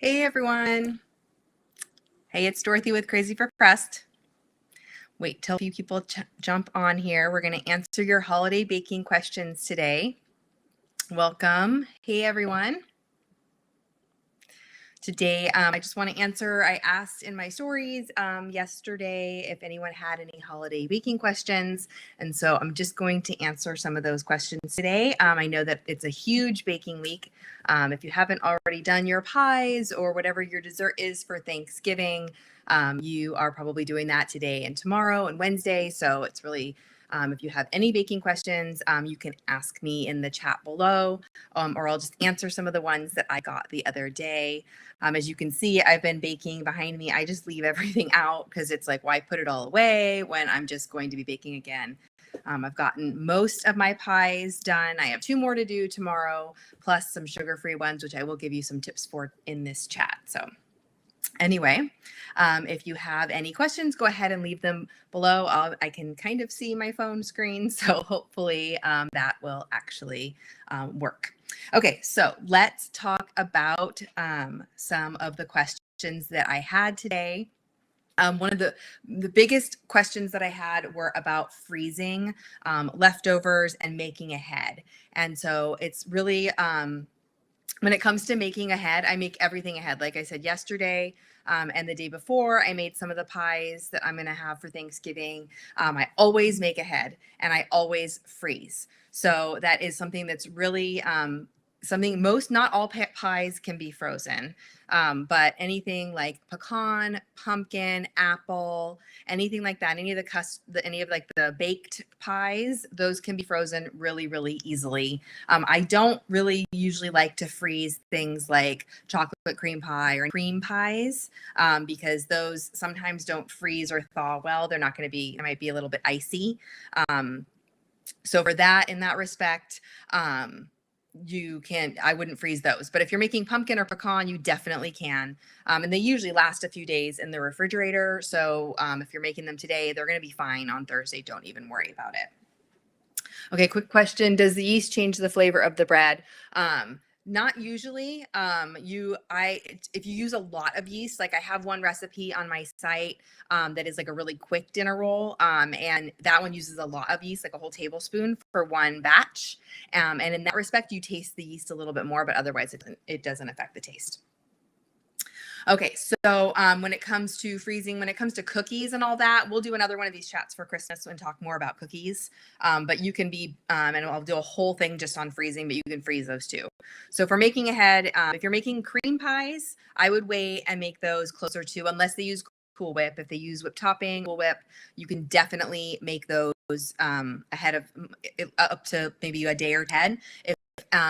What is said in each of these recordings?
Hey everyone. Hey, it's Dorothy with Crazy for Crust. Wait till a few people jump on here. We're going to answer your holiday baking questions today. Welcome. Hey everyone. Today, I just want to answer, I asked in my stories yesterday if anyone had any holiday baking questions. And so I'm just going to answer some of those questions today. I know that it's a huge baking week. If you haven't already done your pies or whatever your dessert is for Thanksgiving, you are probably doing that today and tomorrow and Wednesday. So it's really, if you have any baking questions, you can ask me in the chat below, or I'll just answer some of the ones that I got the other day. As you can see, I've been baking behind me. I just leave everything out because it's like, why put it all away when I'm just going to be baking again? I've gotten most of my pies done. I have 2 more to do tomorrow, plus some sugar-free ones, which I will give you some tips for in this chat. So anyway, if you have any questions, go ahead and leave them below. I can kind of see my phone screen, so hopefully that will actually work. Okay, so let's talk about some of the questions that I had today. One of the biggest questions that I had were about freezing leftovers and making ahead. And so it's really, when it comes to making ahead, I make everything ahead. Like I said yesterday and the day before, I made some of the pies that I'm going to have for Thanksgiving. I always make ahead and I always freeze. So that is something that's really something not all pies can be frozen, but anything like pecan, pumpkin, apple, anything like that, any of the baked pies, those can be frozen really, really easily. I don't really usually like to freeze things like chocolate cream pie or cream pies because those sometimes don't freeze or thaw well. They're not going to be, it might be a little bit icy. So for that, in that respect, I wouldn't freeze those. But if you're making pumpkin or pecan, you definitely can. And they usually last a few days in the refrigerator. So if you're making them today, they're going to be fine on Thursday. Don't even worry about it. Okay, quick question. Does the yeast change the flavor of the bread? Not usually. If you use a lot of yeast, like I have one recipe on my site that is like a really quick dinner roll, and that one uses a lot of yeast, like a whole tablespoon for one batch. And in that respect, you taste the yeast a little bit more, but otherwise it doesn't affect the taste. Okay, so when it comes to freezing, when it comes to cookies and all that, we'll do another one of these chats for Christmas and talk more about cookies. But you can be, and I'll do a whole thing just on freezing, but you can freeze those too. So for making ahead, if you're making cream pies, I would wait and make those closer to, unless they use Cool Whip. If they use whipped topping, Cool Whip, you can definitely make those ahead of up to maybe a day or 10. If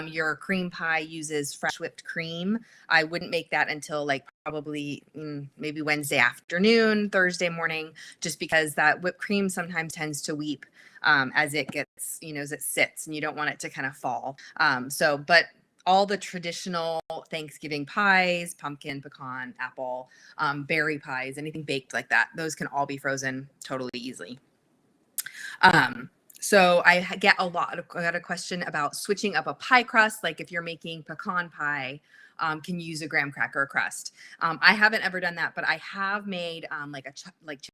your cream pie uses fresh whipped cream, I wouldn't make that until like probably maybe Wednesday afternoon, Thursday morning, just because that whipped cream sometimes tends to weep as it gets, as it sits, and you don't want it to kind of fall. But all the traditional Thanksgiving pies, pumpkin, pecan, apple, berry pies, anything baked like that, those can all be frozen totally easily. So I got a question about switching up a pie crust. Like if you're making pecan pie, can you use a graham cracker crust? I haven't ever done that, but I have made chocolate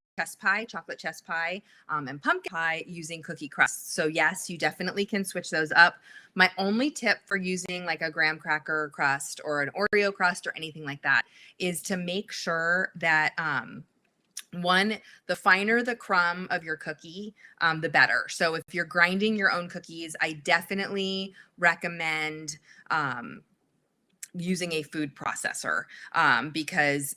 chess pie, and pumpkin pie using cookie crust. So yes, you definitely can switch those up. My only tip for using like a graham cracker crust or an Oreo crust or anything like that is to make sure that one, the finer the crumb of your cookie, the better. So if you're grinding your own cookies, I definitely recommend using a food processor because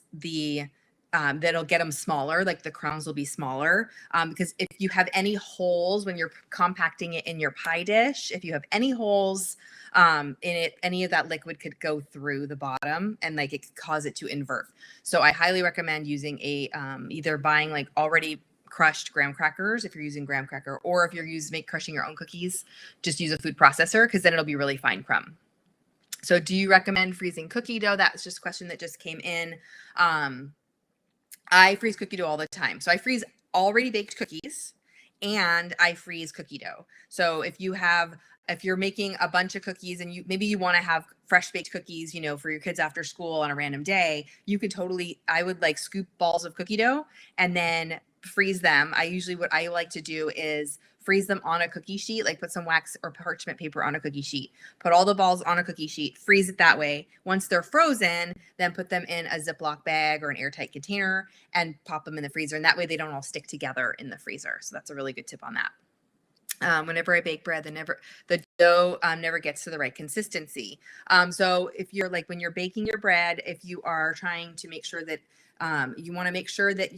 that'll get them smaller, like the crumbs will be smaller. Because if you have any holes when you're compacting it in your pie dish, if you have any holes in it, any of that liquid could go through the bottom and like it could cause it to invert. So I highly recommend using either buying like already crushed graham crackers if you're using graham cracker, or if you're crushing your own cookies, just use a food processor because then it'll be really fine crumb. So do you recommend freezing cookie dough? That's just a question that just came in. I freeze cookie dough all the time. So I freeze already baked cookies and I freeze cookie dough. So if you have if you're making a bunch of cookies and maybe you want to have fresh baked cookies, for your kids after school on a random day, you could I would like scoop balls of cookie dough and then freeze them. What I like to do is freeze them on a cookie sheet, like put some wax or parchment paper on a cookie sheet, put all the balls on a cookie sheet, freeze it that way. Once they're frozen, then put them in a Ziploc bag or an airtight container and pop them in the freezer. And that way they don't all stick together in the freezer. So that's a really good tip on that. Whenever I bake bread, the dough never gets to the right consistency. So if you're when you're baking your bread, if you are trying to make sure that you want to make sure that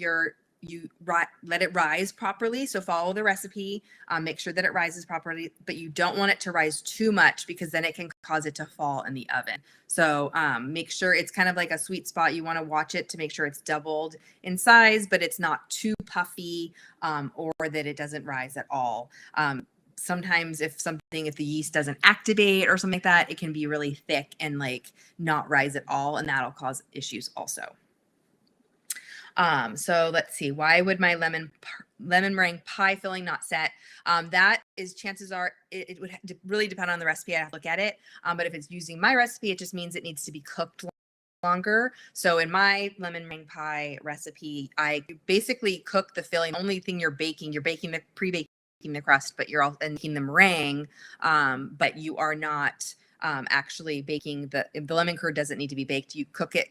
let it rise properly. So follow the recipe, make sure that it rises properly, but you don't want it to rise too much because then it can cause it to fall in the oven. So make sure it's kind of like a sweet spot. You want to watch it to make sure it's doubled in size, but it's not too puffy or that it doesn't rise at all. Sometimes if the yeast doesn't activate or something like that, it can be really thick and not rise at all. And that'll cause issues also. So let's see, why would my lemon meringue pie filling not set? That is, chances are it would really depend on the recipe. I have to look at it. But if it's using my recipe, it just means it needs to be cooked longer. So in my lemon meringue pie recipe, I basically cook the filling. The only thing you're baking pre-baking the crust, but you're also making the meringue. But you are not actually baking the lemon curd doesn't need to be baked. You cook it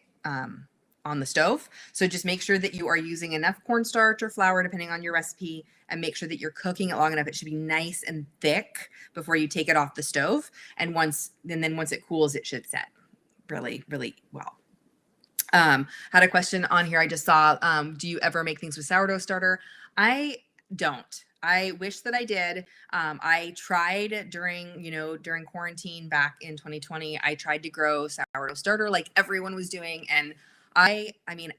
on the stove. So just make sure that you are using enough cornstarch or flour, depending on your recipe, and make sure that you're cooking it long enough. It should be nice and thick before you take it off the stove. And then once it cools, it should set really, really well. Had a question on here. I just saw, do you ever make things with sourdough starter? I don't. I wish that I did. I tried during quarantine back in 2020, I tried to grow sourdough starter like everyone was doing. And I mean,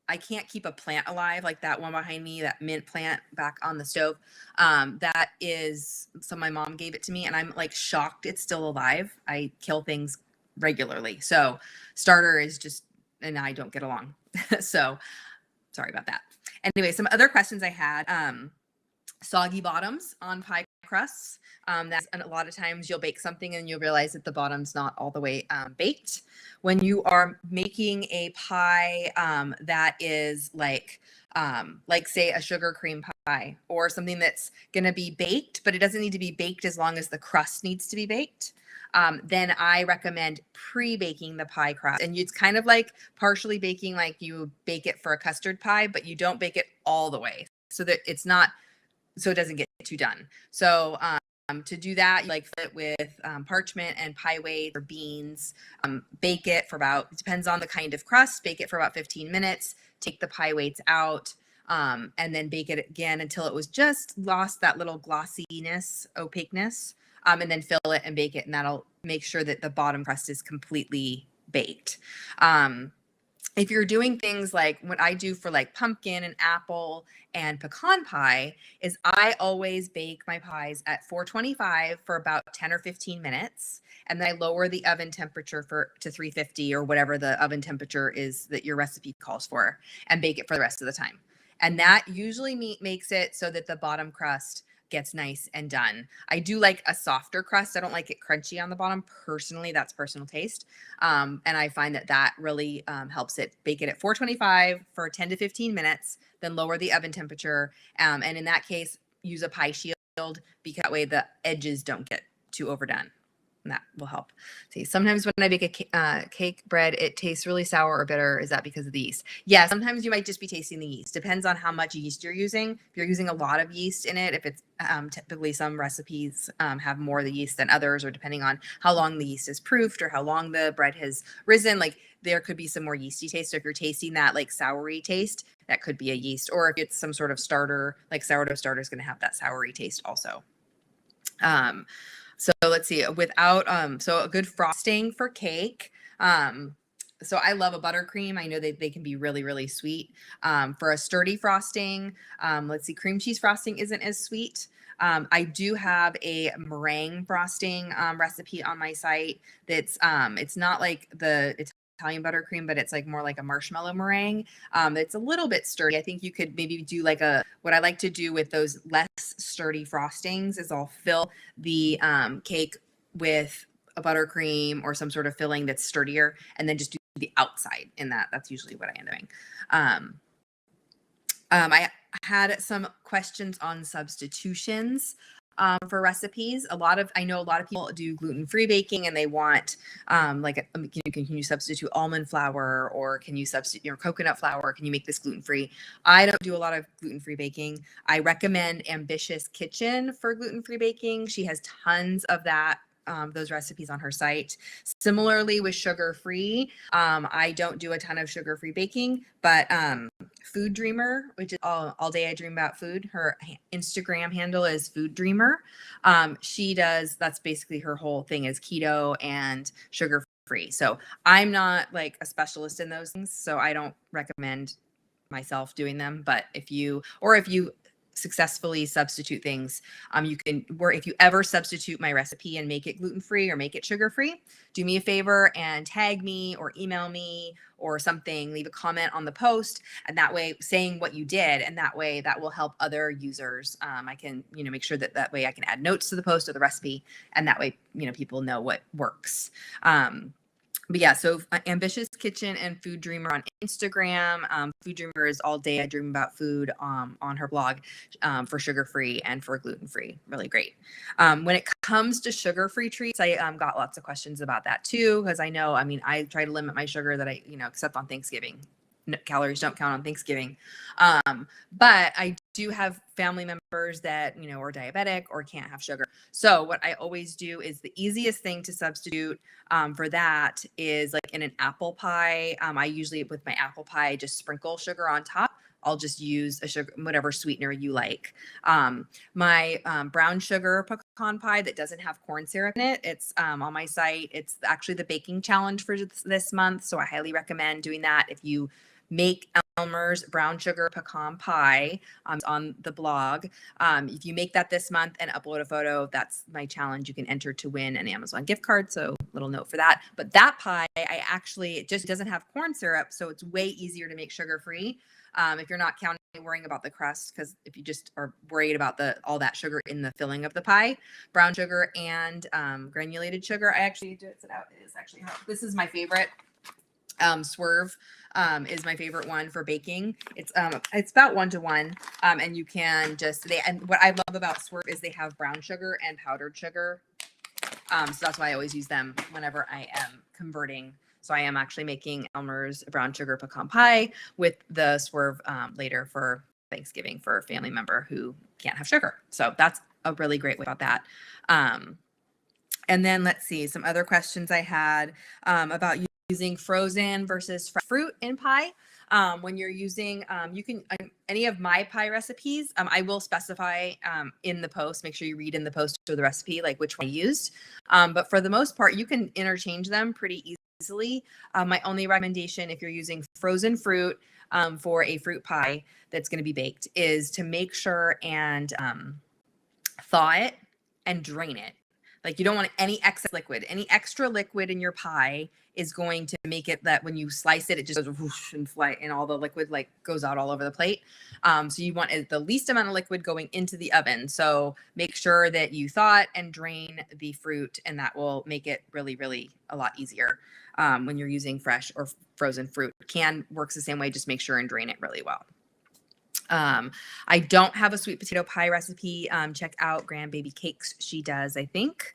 I can't keep a plant alive like that one behind me, that mint plant back on the stove. So my mom gave it to me and I'm shocked it's still alive. I kill things regularly. So starter is just, and I don't get along. So sorry about that. Anyway, some other questions I had, soggy bottoms on pie crusts. And a lot of times you'll bake something and you'll realize that the bottom's not all the way baked. When you are making a pie that is say a sugar cream pie or something that's going to be baked, but it doesn't need to be baked as long as the crust needs to be baked, then I recommend pre-baking the pie crust. And it's kind of like partially baking, like you bake it for a custard pie, but you don't bake it all the way so that it doesn't get too done. So to do that, you fill it with parchment and pie weight or beans. Bake it for it depends on the kind of crust, bake it for about 15 minutes, take the pie weights out, and then bake it again until it was just lost that little glossiness, opaqueness, and then fill it and bake it. And that'll make sure that the bottom crust is completely baked. If you're doing things like what I do for pumpkin and apple and pecan pie, is I always bake my pies at 425 for about 10 or 15 minutes. And then I lower the oven temperature to 350 or whatever the oven temperature is that your recipe calls for, and bake it for the rest of the time. And that usually makes it so that the bottom crust gets nice and done. I do like a softer crust. I don't like it crunchy on the bottom. Personally, that's personal taste. And I find that really helps it. Bake it at 425 for 10 to 15 minutes, then lower the oven temperature. And in that case, use a pie shield because that way the edges don't get too overdone. And that will help. See, sometimes when I bake a cake bread, it tastes really sour or bitter. Is that because of the yeast? Yeah, sometimes you might just be tasting the yeast. Depends on how much yeast you're using. If you're using a lot of yeast in it, if it's typically some recipes have more of the yeast than others, or depending on how long the yeast is proofed or how long the bread has risen, there could be some more yeasty taste. So if you're tasting that soury taste, that could be a yeast. Or if it's some sort of starter, like sourdough starter is going to have that soury taste also. So let's see, so a good frosting for cake. So I love a buttercream. I know they can be really, really sweet. For a sturdy frosting, let's see, cream cheese frosting isn't as sweet. I do have a meringue frosting recipe on my site that's it's not it's Italian buttercream, but it's like more like a marshmallow meringue. It's a little bit sturdy. I think you could maybe do like what I like to do with those less sturdy frostings is I'll fill the cake with a buttercream or some sort of filling that's sturdier, and then just do the outside in that. That's usually what I end up doing. I had some questions on substitutions for recipes. I know a lot of people do gluten-free baking and they want can you substitute almond flour, or can you substitute your coconut flour? Can you make this gluten-free? I don't do a lot of gluten-free baking. I recommend Ambitious Kitchen for gluten-free baking. She has tons of those recipes on her site. Similarly with sugar-free, I don't do a ton of sugar-free baking, but Food Dreamer, which is all day I dream about food. Her Instagram handle is Food Dreamer. That's basically her whole thing is keto and sugar-free. So I'm not like a specialist in those things, so I don't recommend myself doing them. But if you successfully substitute things, if you ever substitute my recipe and make it gluten-free or make it sugar-free, do me a favor and tag me or email me or something, leave a comment on the post, and that way saying what you did, and that way that will help other users. I can make sure that way I can add notes to the post or the recipe, and that way people know what works. But yeah, so Ambitious Kitchen and Food Dreamer on Instagram. Food Dreamer is all day I dream about food on her blog for sugar-free and for gluten-free. Really great. When it comes to sugar-free treats, I got lots of questions about that too, because I try to limit my sugar that I except on Thanksgiving. No, calories don't count on Thanksgiving. But I do have family members that, are diabetic or can't have sugar. So what I always do is the easiest thing to substitute for that is like in an apple pie. I usually with my apple pie, just sprinkle sugar on top. I'll just use a sugar, whatever sweetener you like. My brown sugar pecan pie that doesn't have corn syrup in it, it's on my site. It's actually the baking challenge for this month. So I highly recommend doing that. If you make Elmer's brown sugar pecan pie on the blog. If you make that this month and upload a photo, that's my challenge. You can enter to win an Amazon gift card. So little note for that. But that pie, it just doesn't have corn syrup. So it's way easier to make sugar-free. If you're not worrying about the crust, because if you just are worried about all that sugar in the filling of the pie, brown sugar and granulated sugar. I actually do it out. It is actually this is my favorite. Swerve is my favorite one for baking. It's about 1-to-1, and you can and what I love about Swerve is they have brown sugar and powdered sugar. So that's why I always use them whenever I am converting. So I am actually making Elmer's brown sugar pecan pie with the Swerve later for Thanksgiving for a family member who can't have sugar. So that's a really great way about that. And then let's see some other questions I had about using frozen versus fresh fruit in pie. When you're using, you can, any of my pie recipes, I will specify in the post, make sure you read in the post or the recipe, like which one I used. But for the most part, you can interchange them pretty easily. My only recommendation, if you're using frozen fruit for a fruit pie that's going to be baked, is to make sure and thaw it and drain it. Like you don't want any excess liquid. Any extra liquid in your pie is going to make it that when you slice it, it just goes whoosh and fly, and all the liquid goes out all over the plate. So you want the least amount of liquid going into the oven. So make sure that you thaw it and drain the fruit, and that will make it really, really a lot easier when you're using fresh or frozen fruit. Can works the same way. Just make sure and drain it really well. I don't have a sweet potato pie recipe. Check out Grandbaby Cakes. She does, I think.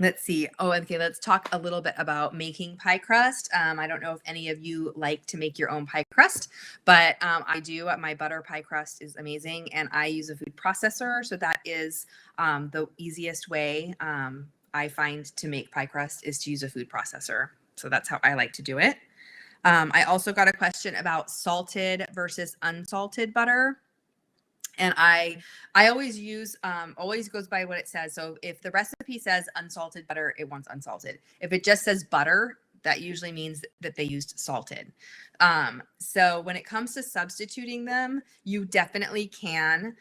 Let's see. Oh, okay. Let's talk a little bit about making pie crust. I don't know if any of you like to make your own pie crust, but I do. My butter pie crust is amazing, and I use a food processor. So that is the easiest way I find to make pie crust is to use a food processor. So that's how I like to do it. I also got a question about salted versus unsalted butter. And I always use, always goes by what it says. So if the recipe says unsalted butter, it wants unsalted. If it just says butter, that usually means that they used salted. So when it comes to substituting them, you definitely can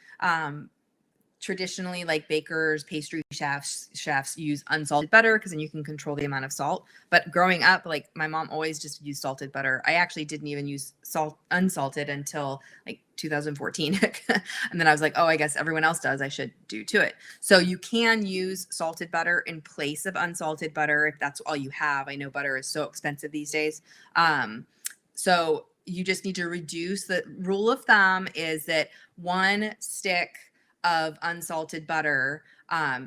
traditionally, like bakers, pastry chefs use unsalted butter because then you can control the amount of salt. But growing up, like my mom always just used salted butter. I actually didn't even use unsalted until like 2014. And then I was like, oh, I guess everyone else does. I should do to it. So you can use salted butter in place of unsalted butter if that's all you have. I know butter is so expensive these days. So you just need to reduce. The rule of thumb is that 1 stick of unsalted butter,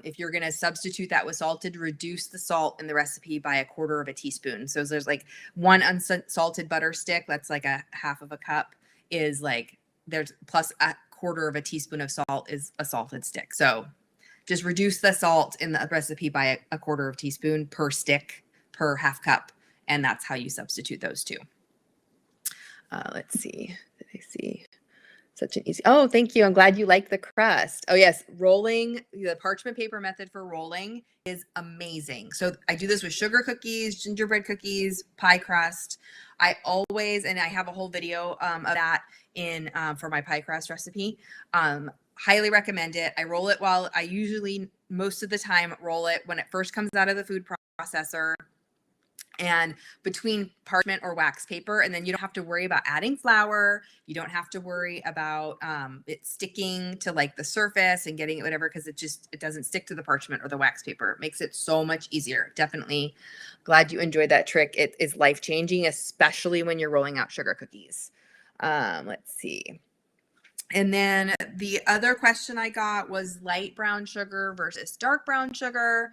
if you're going to substitute that with salted, reduce the salt in the recipe by 1/4 teaspoon. So there's like 1 unsalted butter stick, that's like a 1/2 cup, is like there's plus 1/4 teaspoon of salt is a salted stick. So just reduce the salt in the recipe by 1/4 teaspoon per stick per 1/2 cup, and that's how you substitute those two. Let's see. Did I see? Such an easy. Oh, thank you. I'm glad you like the crust. Oh, yes. Rolling, the parchment paper method for rolling is amazing. So I do this with sugar cookies, gingerbread cookies, pie crust. I always, and I have a whole video of that in for my pie crust recipe. Highly recommend it. I roll it while I usually, most of the time, roll it when it first comes out of the food processor, and between parchment or wax paper, and then you don't have to worry about adding flour. You don't have to worry about it sticking to like the surface and getting it whatever, because it doesn't stick to the parchment or the wax paper. It makes it so much easier. Definitely glad you enjoyed that trick. It is life-changing, especially when you're rolling out sugar cookies. Let's see. And then the other question I got was light brown sugar versus dark brown sugar.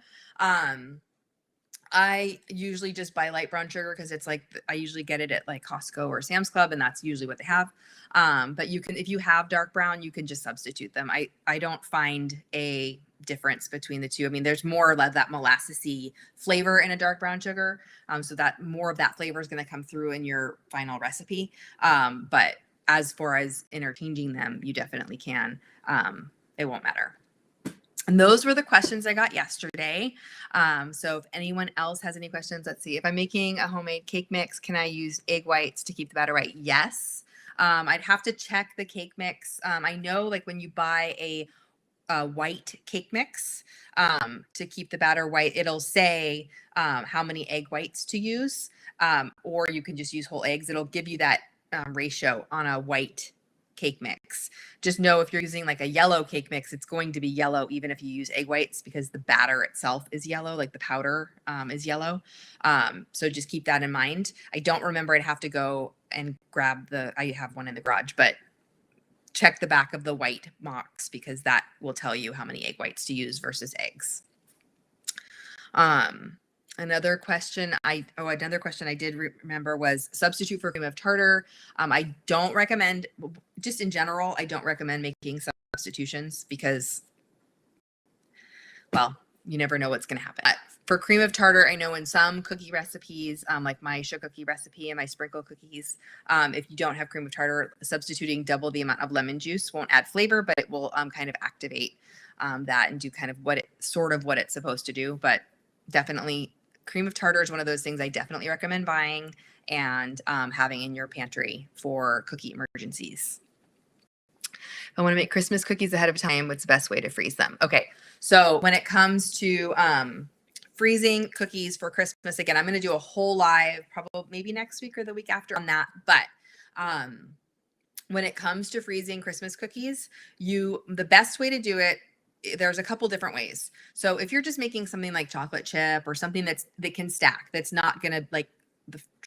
I usually just buy light brown sugar because it's like I usually get it at like Costco or Sam's Club, and that's usually what they have. But you can, if you have dark brown, you can just substitute them. I don't find a difference between the two. I mean, there's more of that molassesy flavor in a dark brown sugar, so that more of that flavor is going to come through in your final recipe. But as far as interchanging them, you definitely can. It won't matter. And those were the questions I got yesterday. So if anyone else has any questions, let's see. If I'm making a homemade cake mix, can I use egg whites to keep the batter white? Yes. I'd have to check the cake mix. I know like when you buy a white cake mix to keep the batter white, it'll say how many egg whites to use, or you can just use whole eggs. It'll give you that ratio on a white cake mix. Just know if you're using like a yellow cake mix, it's going to be yellow even if you use egg whites, because the batter itself is yellow, like the powder is yellow. So just keep that in mind. I don't remember. I'd have to go and grab I have one in the garage, but check the back of the white box because that will tell you how many egg whites to use versus eggs. Another question I did remember was substitute for cream of tartar. I don't recommend, just in general, I don't recommend making substitutions because, well, you never know what's going to happen. For cream of tartar, I know in some cookie recipes, like my sugar cookie recipe and my sprinkle cookies, if you don't have cream of tartar, substituting double the amount of lemon juice won't add flavor, but it will kind of activate that and do kind of what it's supposed to do. But definitely, cream of tartar is one of those things I definitely recommend buying and having in your pantry for cookie emergencies. I want to make Christmas cookies ahead of time. What's the best way to freeze them? Okay, so when it comes to freezing cookies for Christmas, again, I'm going to do a whole live, probably maybe next week or the week after on that. But when it comes to freezing Christmas cookies, the best way to do it, there's a couple different ways. So if you're just making something like chocolate chip or something that can stack, that's not going to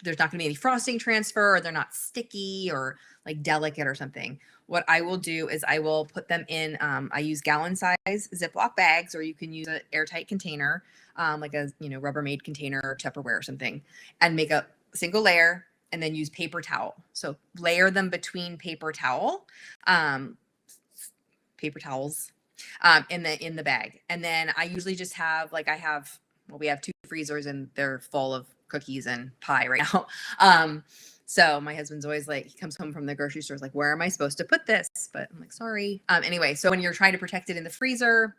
there's not going to be any frosting transfer, or they're not sticky or like delicate or something. What I will do is I will put them in, I use gallon size Ziploc bags, or you can use an airtight container, like a, Rubbermaid container or Tupperware or something, and make a single layer and then use paper towel. So layer them between paper towels, in the bag. And then I usually just have we have 2 freezers and they're full of cookies and pie right now. So my husband's always like, he comes home from the grocery store, like, where am I supposed to put this? But I'm like, sorry. Anyway, so when you're trying to protect it in the freezer,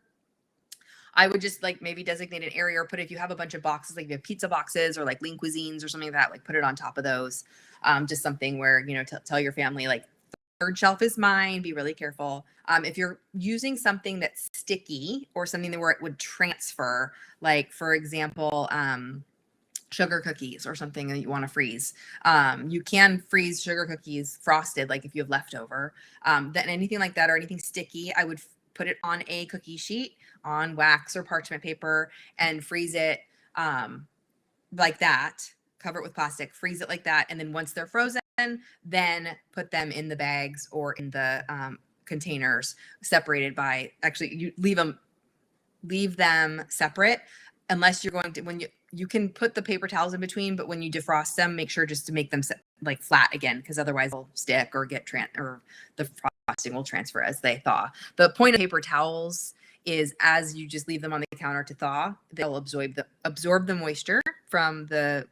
I would just maybe designate an area, or if you have a bunch of boxes, like if you have pizza boxes or like lean cuisines or something like that, put it on top of those. Just something where, tell your family third shelf is mine. Be really careful. If you're using something that's sticky or something where it would transfer, like for example, sugar cookies or something that you want to freeze. You can freeze sugar cookies frosted, like if you have leftover. Then anything like that or anything sticky, I would put it on a cookie sheet on wax or parchment paper and freeze it like that. Cover it with plastic, freeze it like that, and then once they're frozen, then put them in the bags or in the containers separated by. Actually, you leave them separate unless you're going to when you can put the paper towels in between, but when you defrost them, make sure just to make them like flat again, because otherwise they'll stick or get or the frosting will transfer as they thaw. The point of paper towels is as you just leave them on the counter to thaw, they'll absorb the moisture from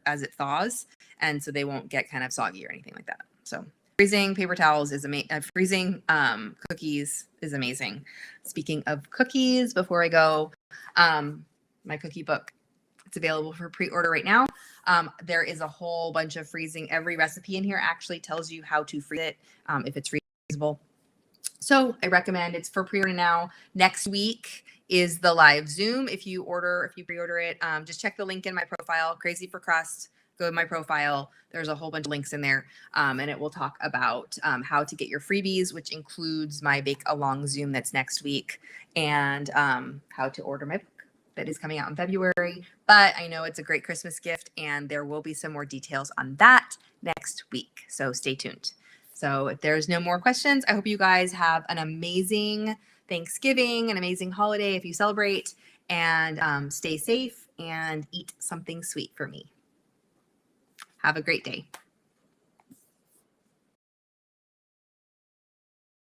as it thaws, and so they won't get kind of soggy or anything like that. So freezing paper towels is amazing. Freezing cookies is amazing. Speaking of cookies, before I go, my cookie book, it's available for pre-order right now. There is a whole bunch of freezing. Every recipe in here actually tells you how to freeze it if it's freezable. So I recommend it's for pre-order now. Next week is the live Zoom. If you pre-order it, just check the link in my profile, Crazy for Crust. Go to my profile. There's a whole bunch of links in there, and it will talk about how to get your freebies, which includes my Bake Along Zoom that's next week, and how to order my book that is coming out in February. But I know it's a great Christmas gift, and there will be some more details on that next week. So stay tuned. So if there's no more questions, I hope you guys have an amazing Thanksgiving, an amazing holiday if you celebrate, and stay safe and eat something sweet for me. Have a great day.